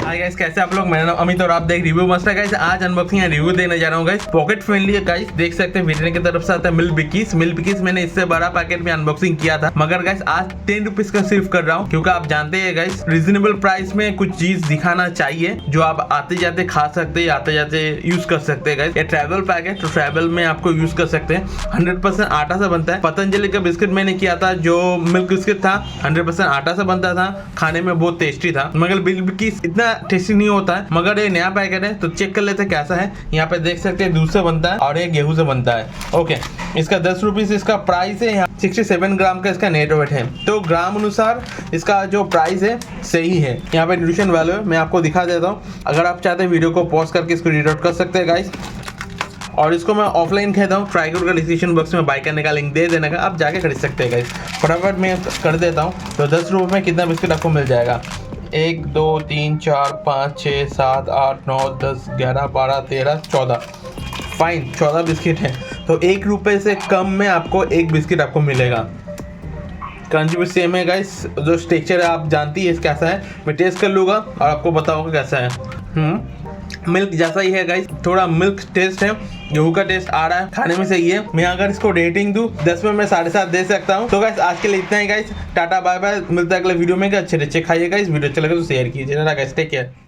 Hi guys, कैसे आप लोग। मेरा नाम अमित और आप देख रिव्यू मास्टर। गाइस आज अनबॉक्सिंग या रिव्यू देने जा रहा हूँ। गाइस पॉकेट फ्रेंडली है। गाइस देख सकते हैं विटने की तरफ से आता है मिल्क बिकीज मैंने इससे बड़ा पैकेट में अनबॉक्सिंग किया था, मगर गाइस आज 10 रुपीज का सिर्फ कर रहा हूँ, क्योंकि आप जानते हैं गाइस रीजनेबल प्राइस में कुछ चीज दिखाना चाहिए जो आप आते जाते खा सकते हैं, आते जाते यूज कर सकते हैं। गाइस ये ट्रैवल पैक है, तो ट्रैवल में आपको यूज कर सकते हैं। 100% आटा से बनता है। पतंजलि का बिस्किट मैंने किया था जो मिल्क बिस्किट था, 100% आटा से बनता था, खाने में बहुत टेस्टी था। मगर मिल्क बिकीज इतना टेस्टी नहीं होता है, मगर ये नया पैकेट है तो चेक कर लेते कैसा है। यहाँ पे देख सकते हैं दूध से बनता है और ये गेहूं से बनता है। ओके, इसका 10 रुपीज इसका प्राइस है। यहाँ 67 ग्राम का इसका नेट वेट है, तो ग्राम अनुसार इसका जो प्राइस है सही है। यहाँ पे न्यूट्रिशन वैल्यू मैं आपको दिखा देता हूँ। अगर आप चाहते हैं वीडियो को पॉज करके इसको रीड आउट कर सकते हैं गाइस। और इसको मैं ऑफलाइन कहता हूँ, ट्राईगुड का डिस्क्रिप्शन बॉक्स में बाय करने का लिंक दे देने का, आप जाके खरीद सकते हैं गाइस। फटाफट मैं कर देता हूँ। तो 10 रुपये में कितना बिस्किट आपको मिल जाएगा? 1 2 3 4 5 6 7 8 9 10 11 12 13 14 फाइन 14 बिस्किट है। तो 1 रुपये से कम में आपको एक बिस्किट आपको मिलेगा। क्रंच भी सेम है गाइस। जो टेक्सचर है आप जानती है कैसा है, मैं टेस्ट कर लूँगा और आपको बताऊँगा कैसा है। मिल्क जैसा ही है गाइस, थोड़ा मिल्क टेस्ट है, गेहूं का टेस्ट आ रहा है, खाने में सही है। मैं अगर इसको रेटिंग दूं 10 में मैं 7.5 दे सकता हूं। तो गाइस आज के लिए इतना ही गाइस, टाटा बाय बाय, मिलता है अगले वीडियो में। अच्छे खाइए गाइस, वीडियो अच्छा लगे तो शेयर कीजिए। Guys take care.